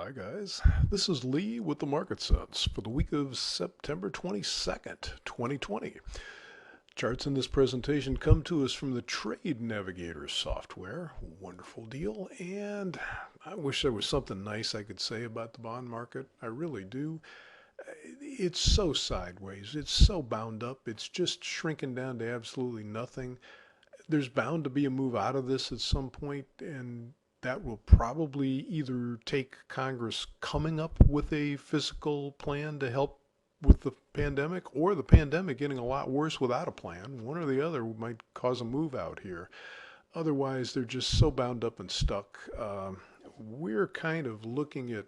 Hi guys, this is Lee with the Market Sense for the week of September 22nd, 2020. Charts in this presentation come to us from the Trade Navigator software. Wonderful deal, and I wish there was something nice I could say about the bond market. I really do. It's so sideways, it's so bound up, it's just shrinking down to absolutely nothing. There's bound to be a move out of this at some point, and that will probably either take Congress coming up with a fiscal plan to help with the pandemic, or the pandemic getting a lot worse without a plan. One or the other might cause a move out here. Otherwise, they're just so bound up and stuck. We're kind of looking at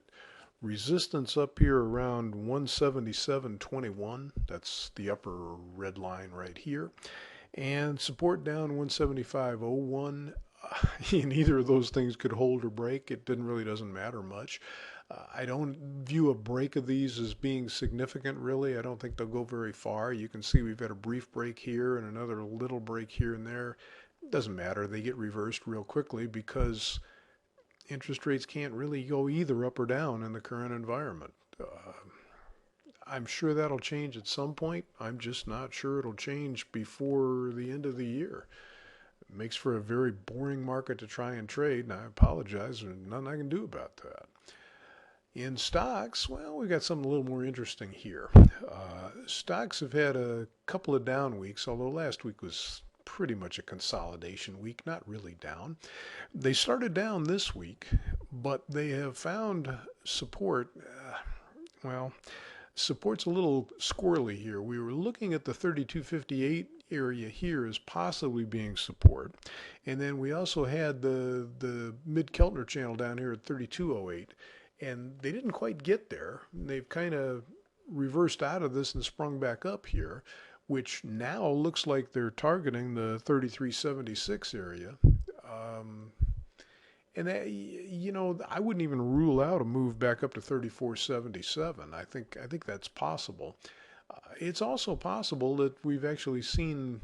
resistance up here around 177.21. That's the upper red line right here, and support down 175.01. And either of those things could hold or break. It really doesn't matter much. I don't view a break of these as being significant, really. I don't think they'll go very far. You can see we've had a brief break here and another little break here and there. It doesn't matter. They get reversed real quickly because interest rates can't really go either up or down in the current environment. I'm sure that'll change at some point. I'm just not sure it'll change before the end of the year. It makes for a very boring market to try and trade, and I apologize. There's nothing I can do about that. In stocks, well, we got something a little more interesting here. Stocks have had a couple of down weeks, although last week was pretty much a consolidation week, not really down. They started down this week, but they have found support. Well, support's a little squirrely here. We were looking at the 3258 area here as possibly being support. And then we also had the mid-Keltner channel down here at 3208. And they didn't quite get there. They've kind of reversed out of this and sprung back up here, which now looks like they're targeting the 3376 area. And that, I wouldn't even rule out a move back up to 3477. I think that's possible. It's also possible that we've actually seen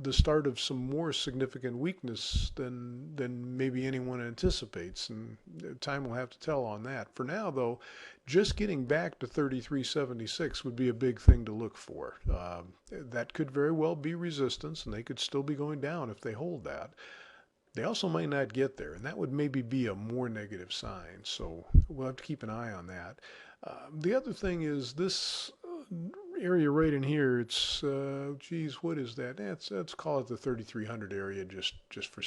the start of some more significant weakness than maybe anyone anticipates, and time will have to tell on that. For now, though, just getting back to 3376 would be a big thing to look for. That could very well be resistance, and they could still be going down if they hold that. They also might not get there, and that would maybe be a more negative sign. So we'll have to keep an eye on that. The other thing is this area right in here. It's geez, what is that? Let's call it the 3300 area, just for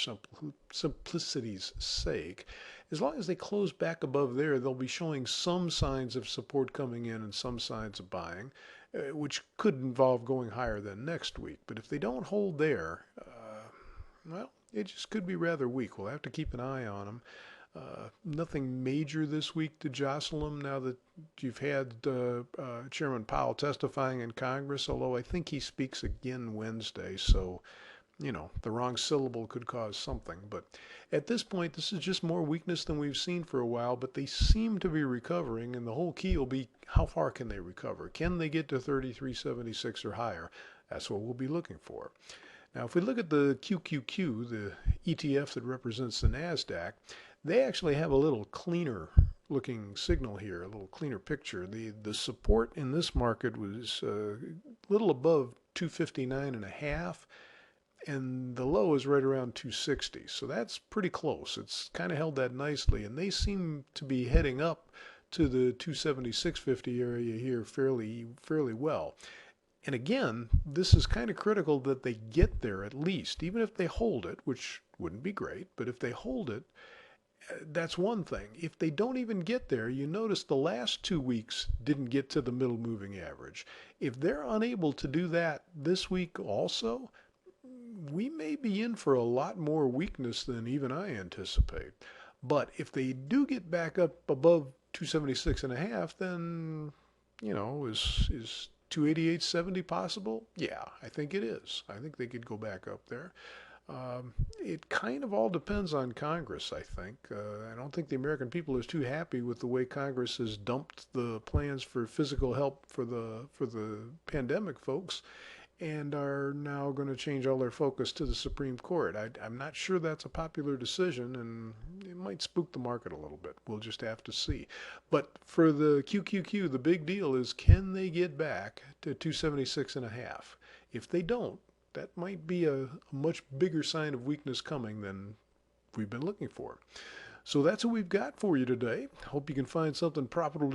simplicity's sake. As long as they close back above there, they'll be showing some signs of support coming in and some signs of buying, which could involve going higher than next week. But if they don't hold there, well, it just could be rather weak. We'll have to keep an eye on them. Nothing major this week to jostle them now that you've had Chairman Powell testifying in Congress, although I think he speaks again Wednesday, so, the wrong syllable could cause something. But at this point, this is just more weakness than we've seen for a while, but they seem to be recovering, and the whole key will be how far can they recover? Can they get to 3376 or higher? That's what we'll be looking for. Now, if we look at the QQQ, the ETF that represents the NASDAQ, they actually have a little cleaner looking signal here, a little cleaner picture. The support in this market was a little above 259.5, and the low is right around 260. So that's pretty close. It's kind of held that nicely, and they seem to be heading up to the 276.50 area here fairly well. And again, this is kind of critical that they get there at least, even if they hold it, which wouldn't be great, but if they hold it, that's one thing. If they don't even get there, you notice the last 2 weeks didn't get to the middle moving average. If they're unable to do that this week also, we may be in for a lot more weakness than even I anticipate. But if they do get back up above 276.5, then, is 288.70 possible? Yeah, I think it is. I think they could go back up there. It kind of all depends on Congress, I think. I don't think the American people are too happy with the way Congress has dumped the plans for physical help for the pandemic folks. and are now going to change all their focus to the Supreme Court. I'm not sure that's a popular decision, and it might spook the market a little bit. We'll just have to see. But for the QQQ, the big deal is, can they get back to 276.5? If they don't, that might be a much bigger sign of weakness coming than we've been looking for. So that's what we've got for you today. Hope you can find something profitable